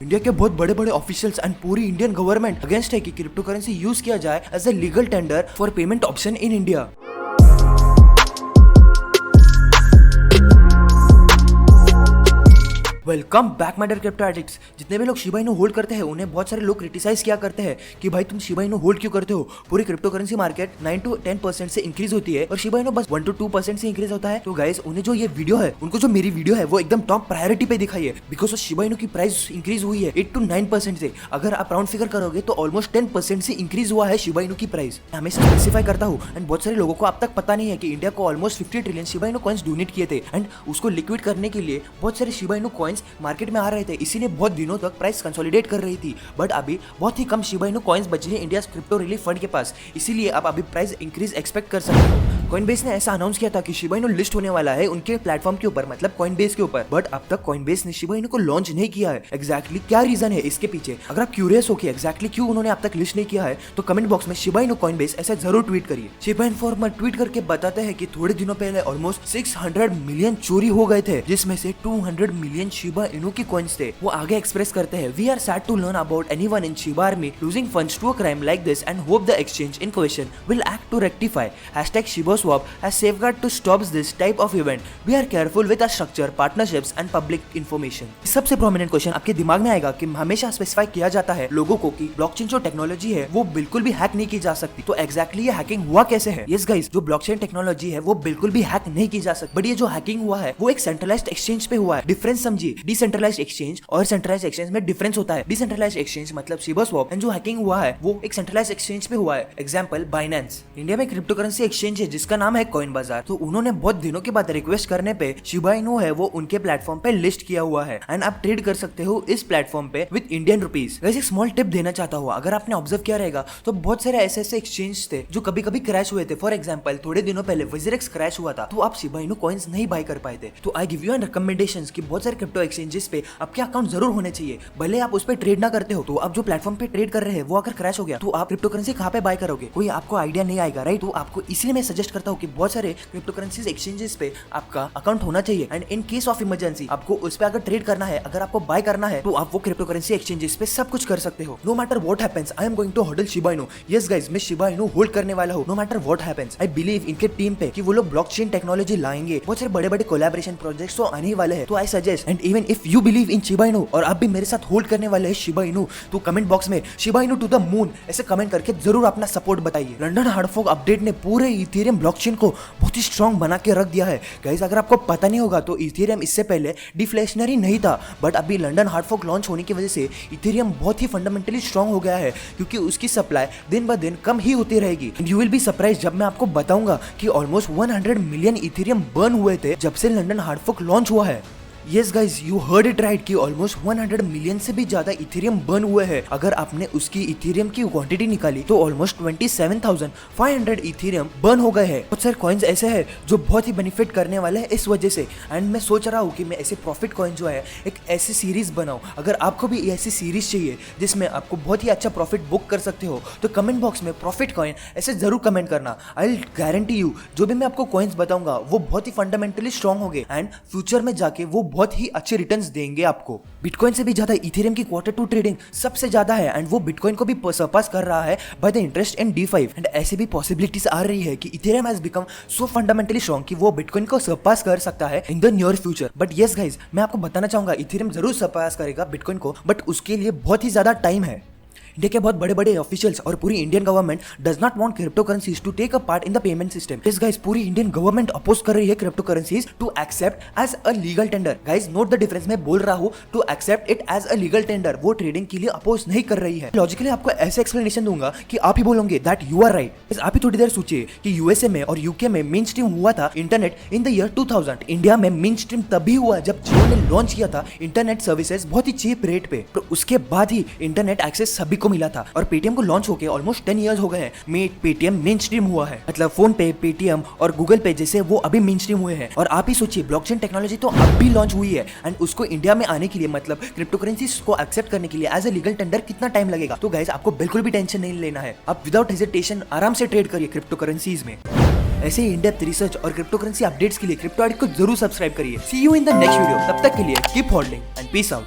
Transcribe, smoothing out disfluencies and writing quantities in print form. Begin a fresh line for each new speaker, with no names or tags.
India के बहुत बड़े बड़े ऑफिशियल्स एंड पूरी इंडियन गवर्नमेंट अगेंस्ट है कि क्रिप्टो करेंसी यूज किया जाए as a legal tender for payment option in India. Welcome back my dear crypto addicts. जितने भी लोग शिबा इनू होल्ड करते हैं उन्हें बहुत सारे लोग क्रिटिसाइज किया करते हैं कि भाई तुम शिबा इनू होल्ड क्यों करते हो। पूरी क्रिप्टो करेंसी मार्केट 9 to 10% से इंक्रीज होती है और शिबा इनू बस 1 to 2% से इंक्रीज होता है। तो गाइस उन्हें जो ये वीडियो है उनको जो मेरी वीडियो है वो एकदम टॉप प्रायोरिटी पे दिखाई है बिकॉज शिबा इनू की प्राइस इंक्रीज हुई है 8 to 9% से। अगर आप राउंड फिगर करोगे तो ऑलमोस्ट 10% से इंक्रीज हुआ है शिबा इनू की प्राइस। हमेशा स्पेसिफाई करता हूँ एंड बहुत सारे लोगों को अब तक पता नहीं है कि इंडिया को almost 50 trillion Shiba Inu coins donate किए थे एंड उसको लिक्विड करने के लिए बहुत सारे शिबा इनू कॉइंस मार्केट में आ रहे थे। इसी ने बहुत दिनों तक प्राइस कंसोलिडेट कर रही थी बट अभी बहुत ही कम शिबा इनू कॉइंस बचे हैं इंडिया क्रिप्टो रिलीफ फंड के पास। इसीलिए आप अभी प्राइस इंक्रीज एक्सपेक्ट कर सकते हो। कॉइनबेस ने ऐसा अनाउंस किया था कि शिबा इनू लिस्ट होने वाला है उनके प्लेटफॉर्म के ऊपर, मतलब कॉइनबेस के ऊपर, बट अब तक कॉइनबेस ने शिबा इनू को लॉन्च नहीं किया है। एग्जैक्टली क्या रीजन है इसके पीछे? अगर आप क्यूरियस हो कि एग्जैक्टली क्यों उन्होंने अब तक लिस्ट नहीं किया है तो कमेंट बॉक्स में शिबा इनू कॉइनबेस ऐसा जरूर ट्वीट करिए। शिबा इन्फॉर्मर ट्वीट करके बताते हैं कि थोड़े दिनों पहले ऑलमोस्ट 600 मिलियन चोरी हो गए थे जिसमें से 200 मिलियन शिबा इनू की कॉइन्स थे। वो आगे एक्सप्रेस करते हैं, we are sad to learn about anyone in Shiba army losing funds to a crime like this and hope the exchange in question will act to rectify. #ShibaSwap has safeguard to stop this type of event. We are careful with our structure, partnerships and public information. सबसे prominent question आपके दिमाग में आएगा कि हमेशा specify किया जाता है लोगों को कि ब्लॉकचेन जो टेक्नोलॉजी है वो बिल्कुल भी हैक नहीं की जा सकती। तो एग्जैक्टली ये हैकिंग हुआ कैसे है? यस गाइस, जो ब्लॉकचेन टेक्नोलॉजी है वो बिल्कुल भी हैक नहीं की जा सकती, बट ये जो हैकिंग हुआ है वो एक सेंट्रलाइज्ड एक्सचेंज पे हुआ है। डिफरेंस समझिए, डिसेंट्रलाइज्ड एक्सचेंज और सेंट्रलाइज्ड एक्सचेंज में डिफरेंस होता है। डिसेंट्रलाइज्ड एक्सचेंज मतलब शिबास्वैप एंड जो हैकिंग हुआ है वो एक सेंट्रलाइज्ड एक्सचेंज पे हुआ है। Example Binance. इंडिया में क्रिप्टो करेंसी एक्सचेंज है जिसका नाम है कॉइन बाजार। तो उन्होंने बहुत दिनों के बाद रिक्वेस्ट करने पे शिबा इनू है वो उनके प्लेटफॉर्म पे लिस्ट किया हुआ है एंड आप ट्रेड कर सकते हो इस प्लेटफॉर्म पे विद इंडियन रुपीज। वैसे एक स्मॉल टिप देना चाहता हूँ, अगर आपने ऑब्जर्व किया रहेगा तो बहुत सारे ऐसे एक्सचेंज थे जो कभी कभी क्रैश हुए थे। फॉर एग्जाम्पल थोड़े दिनों पहले विजरेक्स क्रैश हुआ था तो आप शिबा इनू कॉइन्स नहीं बाय कर पाए थे। तो I give you an recommendations कि बहुत सारे क्रिप्टो एक्सचेंजेस पे आपके अकाउंट जरूर होने चाहिए, भले आप उस पर ट्रेड ना करते हो। तो आप जो प्लेटफॉर्म पे ट्रेड कर रहे हैं वो अगर क्रैश हो गया तो आप क्रिप्टो करेंसी कहाँ पे बाय करोगे? कोई आपको आइडिया नहीं आएगा, राइट? तो आपको इसलिए मैं सजेस्ट करता हूँ कि बहुत सारे क्रिप्टो करेंसीज एक्सचेंजेस पे आपका अकाउंट होना चाहिए and in case of emergency आपको उस पे अगर ट्रेड करना है, अगर आपको बाय करना है तो आप वो क्रिप्टो करेंसी एक्सचेंजेस पे सब कुछ कर सकते हो। No matter what happens I am going to hold Shiba Inu. Yes guys, मैं शिबा इनू होल्ड करने वाला हूँ no matter what happens. I believe इनके टीम पे कि वो लोग ब्लॉकचेन टेक्नोलॉजी लाएंगे। बहुत सारे बड़े बड़े कोलैबोरेशन प्रोजेक्ट्स तो आने ही वाले हैं। तो I suggest and even if you believe in Shiba Inu और आप भी मेरे साथ होल्ड करने वाले हैं शिबा इनू तो कमेंट बॉक्स में Shiba Inu to the moon ऐसे कमेंट करके जरूर अपना सपोर्ट बताइए। लंडन हार्ड फोर्क अपडेट ने पूरे इथेरियम ब्लॉकचेन को बहुत ही स्ट्रॉन्ग बना के रख दिया है। गाइस अगर आपको पता नहीं होगा तो इथेरियम इससे पहले डिफ्लेशनरी नहीं था, बट अभी लंडन हार्ड फोर्क लॉन्च होने की वजह से इथेरियम बहुत ही फंडामेंटली स्ट्रॉन्ग हो गया है क्योंकि उसकी सप्लाई दिन ब दिन कम ही होती रहेगी। यू विल बी सरप्राइज जब मैं आपको बताऊंगा कि ऑलमोस्ट 100 मिलियन इथेरियम बर्न हुए थे जब से लंडन हार्ड फोर्क लॉन्च हुआ है। Yes guys, you heard it right कि ऑलमोस्ट 100 मिलियन से भी ज्यादा इथेरियम बर्न हुए हैं। अगर आपने उसकी इथेरियम की क्वांटिटी निकाली तो ऑलमोस्ट 27,500 इथेरियम बर्न हो गए हैं। बहुत सारे कॉइन्स ऐसे हैं जो बहुत ही बेनिफिट करने वाले हैं इस वजह से एंड मैं सोच रहा हूँ कि मैं ऐसे प्रॉफिट कॉइन जो है एक ऐसी सीरीज बनाऊँ। अगर आपको भी ऐसी सीरीज चाहिए जिसमें आपको बहुत ही अच्छा प्रॉफिट बुक कर सकते हो तो कमेंट बॉक्स में प्रॉफिट कॉइन ऐसे जरूर कमेंट करना। आई विल गारंटी यू जो भी मैं आपको कॉइन्स बताऊंगा वो बहुत ही फंडामेंटली स्ट्रॉन्ग होंगे एंड फ्यूचर में जाके वो बहुत ही अच्छे रिटर्न्स देंगे आपको। बिटकॉइन से भी ज्यादा इथेरियम की Q2 ट्रेडिंग सबसे ज्यादा है एंड वो बिटकॉइन को भी सरपास कर रहा है by the interest in D5 and ऐसे भी पॉसिबिलिटीज आ रही है कि Ethereum has become so fundamentally strong कि वो बिटकॉइन को सरपास कर सकता है in the near future. But yes guys, मैं आपको बताना चाहूंगा इथेरियम जरूर सरपास करेगा बिटकॉइन को, बट उसके लिए बहुत ही ज्यादा टाइम है। इंडिया के बहुत बड़े बड़े ऑफिशियल्स और पूरी Indian government does not want crypto currencies to take a part in the payment system. Yes guys, पूरी इंडियन गवर्नमेंट अपोज कर रही है crypto currencies to accept as a legal tender. Guys note the difference, मैं बोल रहा हूँ to accept it as a legal tender, वो trading के लिए अपोज नहीं कर रही है। लॉजिकली आपको ऐसे एक्सप्लेनेशन दूंगा कि आप ही बोलोगे दैट यू आर राइट। आप ही थोड़ी देर सोचिए कि यूएसए में और यूके में मेन स्ट्रीम हुआ था internet in the year 2000। India में मेन स्ट्रीम तभी हुआ जब जियो ने लॉन्च किया था इंटरनेट सर्विसेज बहुत ही चीप रेट पे। तो उसके बाद ही इंटरनेट एक्सेस सभी को मिला था और पेटीएम को लॉन्च होके ऑलमोस्ट 10 इयर्स हो गए हैं। पेटीएम मेन स्ट्रीम हुआ है, मतलब फोन पे, पेटीएम और गूगल पे जैसे वो अभी मेन स्ट्रीम हुए हैं। और आप ही सोचिए ब्लॉकचेन टेक्नोलॉजी तो अब भी लॉन्च हुई है एंड उसको इंडिया में आने के लिए, मतलब क्रिप्टो करेंसी को एक्सेप्ट करने के लिए एज ए लीगल टेंडर कितना टाइम लगेगा। तो गाइस आपको बिल्कुल भी टेंशन नहीं लेना है, आप विदाउट हेजिटेशन आराम से ट्रेड करिए क्रिप्टो करेंसीज में। ऐसे ही इन डेप्थ रिसर्च और क्रिप्टो करेंसी अपडेट्स के लिए क्रिप्टो एडिक्ट को जरूर सब्सक्राइब करिए। See you in the next video, तब तक के लिए keep holding and peace out.